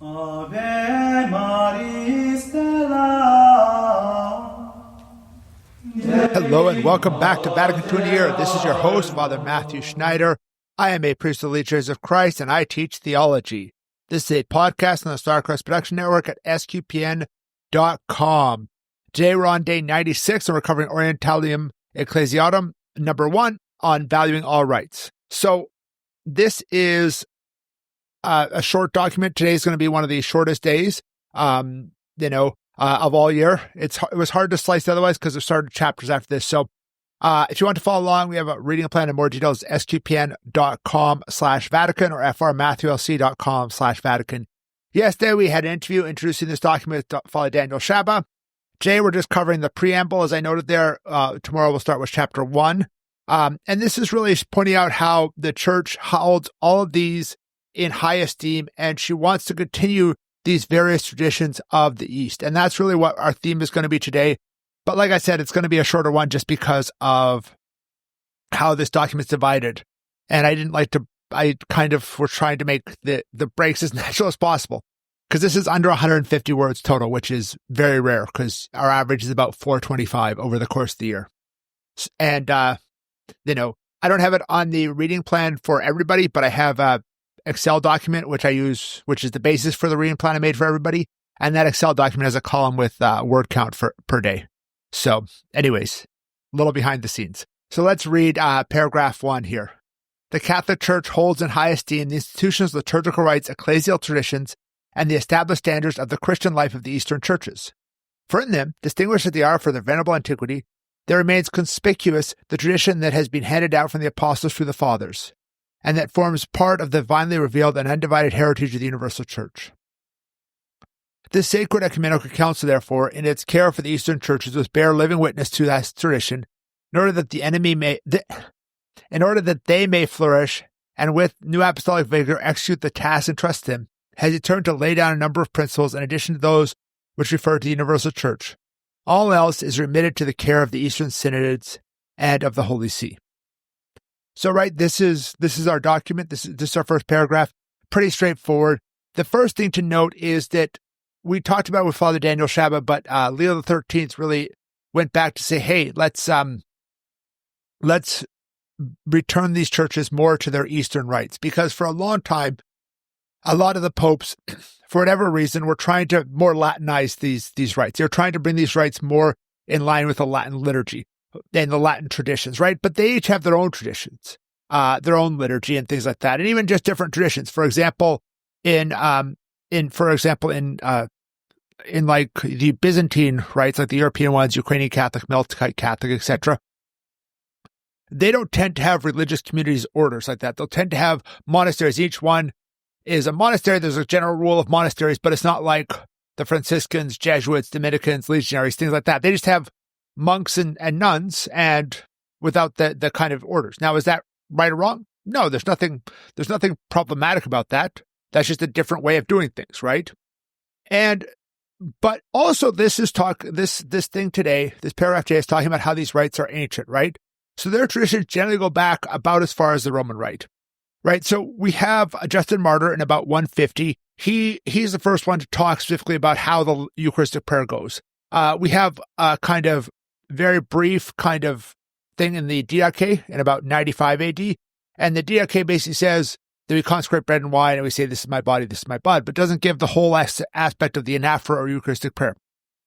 Ave Maris Stella. Hello and welcome back to Vatican II in a Year. This is your host, Father Matthew Schneider. I am a priest of the Church of Christ and I teach theology. This is a podcast on the Starcross Production Network at sqpn.com. Today we're on day 96 and we're covering Orientalium Ecclesiarum, number 1, on valuing all rights. So this is a short document. Today is going to be one of the shortest days, of all year. It was hard to slice otherwise because there started chapters after this. So if you want to follow along, we have a reading plan and more details at sqpn.com/Vatican or frmatthewlc.com/Vatican. Yesterday, we had an interview introducing this document with Father Daniel Shaba. Today, we're just covering the preamble, as I noted there. Tomorrow, we'll start with chapter 1. And this is really pointing out how the church holds all of these in high esteem, and she wants to continue these various traditions of the East. And that's really what our theme is going to be today. But like I said, it's going to be a shorter one just because of how this document's divided. And I kind of was trying to make the breaks as natural as possible, because this is under 150 words total, which is very rare because our average is about 425 over the course of the year. And, I don't have it on the reading plan for everybody, but I have a Excel document, which I use, which is the basis for the reading plan I made for everybody. And that Excel document has a column with word count per day. So anyways, a little behind the scenes. So let's read paragraph 1 here. The Catholic Church holds in high esteem the institutions, liturgical rites, ecclesial traditions, and the established standards of the Christian life of the Eastern churches. For in them, distinguished as they are for their venerable antiquity, there remains conspicuous the tradition that has been handed down from the apostles through the fathers, and that forms part of the divinely revealed and undivided heritage of the universal church. This sacred ecumenical council, therefore, in its care for the Eastern churches, must bear living witness to that tradition, in order that they may flourish, and with new apostolic vigor execute the tasks entrusted them, has determined to lay down a number of principles in addition to those which refer to the universal church. All else is remitted to the care of the Eastern synods and of the Holy See. So, right, this is our document. This is our first paragraph. Pretty straightforward. The first thing to note is that we talked about with Father Daniel Shaba, but Leo XIII really went back to say, hey, let's return these churches more to their Eastern rites, because for a long time, a lot of the popes, for whatever reason, were trying to more Latinize these rites. They're trying to bring these rites more in line with the Latin liturgy and the Latin traditions, right? But they each have their own traditions, their own liturgy and things like that, and even just different traditions. For example, in like the Byzantine rites, like the European ones, Ukrainian Catholic, Melkite Catholic, etc., they don't tend to have religious communities, orders like that. They'll tend to have monasteries. Each one is a monastery. There's a general rule of monasteries, but it's not like the Franciscans, Jesuits, Dominicans, legionaries, things like that. They just have monks and nuns, and without the kind of orders. Now, is that right or wrong? No, there's nothing problematic about that. That's just a different way of doing things, right? But also this thing today, this paragraph today is talking about how these rites are ancient, right? So their traditions generally go back about as far as the Roman Rite, right? So we have Justin Martyr in about 150. He's the first one to talk specifically about how the Eucharistic prayer goes. We have a kind of very brief kind of thing in the Didache in about 95 AD. And the Didache basically says that we consecrate bread and wine and we say, this is my body, this is my blood, but doesn't give the whole aspect of the anaphora or Eucharistic prayer.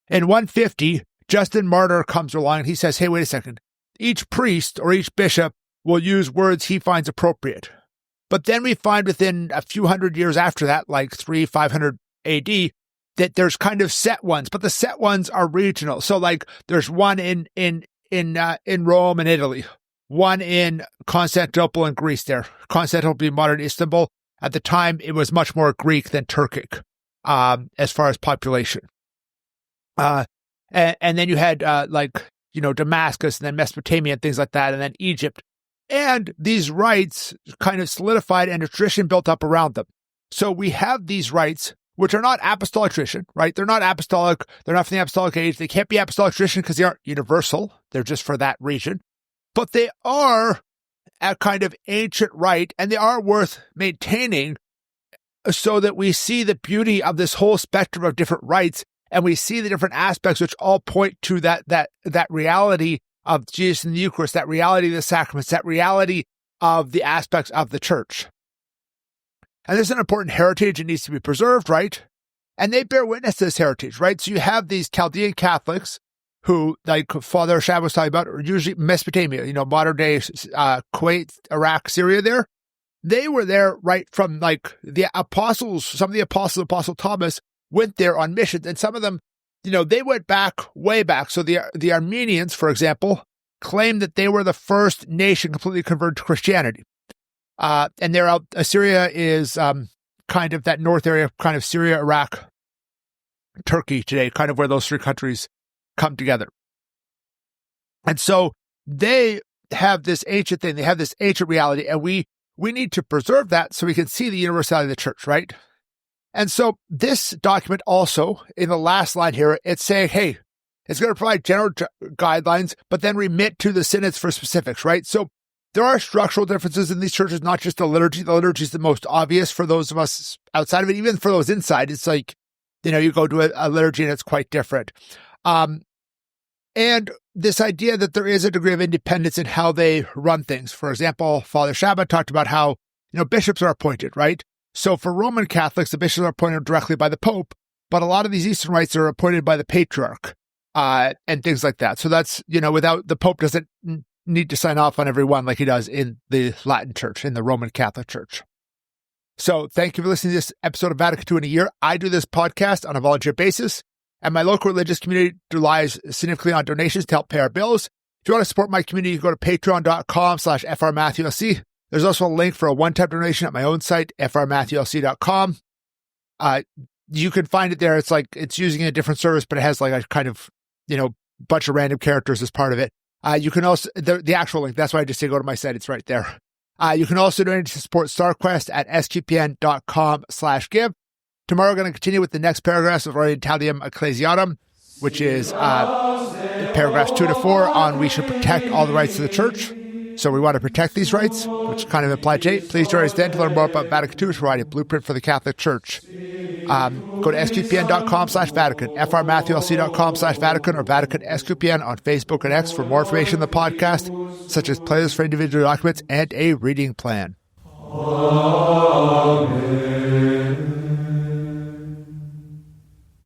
In 150, Justin Martyr comes along and he says, hey, wait a second. Each priest or each bishop will use words he finds appropriate. But then we find within a few hundred years after that, like 500 AD, that there's kind of set ones, but the set ones are regional. So like there's one in Rome and Italy, one in Constantinople in Greece there. Constantinople being modern Istanbul. At the time, it was much more Greek than Turkic, as far as population. And then you had, Damascus and then Mesopotamia and things like that, and then Egypt. And these rites kind of solidified and a tradition built up around them. So we have these rites, which are not apostolic tradition, right? They're not apostolic. They're not from the apostolic age. They can't be apostolic tradition because they aren't universal. They're just for that region. But they are a kind of ancient rite, and they are worth maintaining so that we see the beauty of this whole spectrum of different rites, and we see the different aspects which all point to that reality of Jesus in the Eucharist, that reality of the sacraments, that reality of the aspects of the church. And this is an important heritage. It needs to be preserved, right? And they bear witness to this heritage, right? So you have these Chaldean Catholics who, like Father Shab was talking about, are usually Mesopotamia, modern day Kuwait, Iraq, Syria there. They were there right from like the apostles. Some of the apostles, Apostle Thomas, went there on missions, and some of them, they went back, way back. So the Armenians, for example, claim that they were the first nation completely converted to Christianity. And they're out, Syria is kind of that north area, kind of Syria, Iraq, Turkey today, kind of where those three countries come together. And so they have this ancient thing, they have this ancient reality, and we need to preserve that so we can see the universality of the church, right? And so this document also, in the last line here, it's saying, hey, it's going to provide general guidelines, but then remit to the synods for specifics, right? So there are structural differences in these churches, not just the liturgy. The liturgy is the most obvious for those of us outside of it. Even for those inside, it's like, you go to a liturgy and it's quite different. And this idea that there is a degree of independence in how they run things. For example, Father Shabbat talked about how, bishops are appointed, right? So for Roman Catholics, the bishops are appointed directly by the Pope, but a lot of these Eastern rites are appointed by the Patriarch, and things like that. So that's, without the Pope doesn't need to sign off on every one like he does in the Latin Church, in the Roman Catholic Church. So thank you for listening to this episode of Vatican II in a Year. I do this podcast on a volunteer basis, and my local religious community relies significantly on donations to help pay our bills. If you want to support my community, you can go to patreon.com/frmatthewlc. There's also a link for a one-time donation at my own site, frmatthewlc.com. You can find it there. It's using a different service, but it has like a kind of, bunch of random characters as part of it. You can also, the actual link, that's why I just say go to my site. It's right there. You can also donate to support StarQuest at sqpn.com/give. Tomorrow we're going to continue with the next paragraphs of Orientalium Ecclesiarum, which is paragraphs 2 to 4 on we should protect all the rights of the church. So we want to protect these rights, which kind of imply to 8. Please join us then to learn more about Vatican II, which provides a blueprint for the Catholic Church. Go to sqpn.com/Vatican, frmatthewlc.com/Vatican, or Vatican SQPN on Facebook and X for more information on the podcast, such as playlists for individual documents and a reading plan. Amen.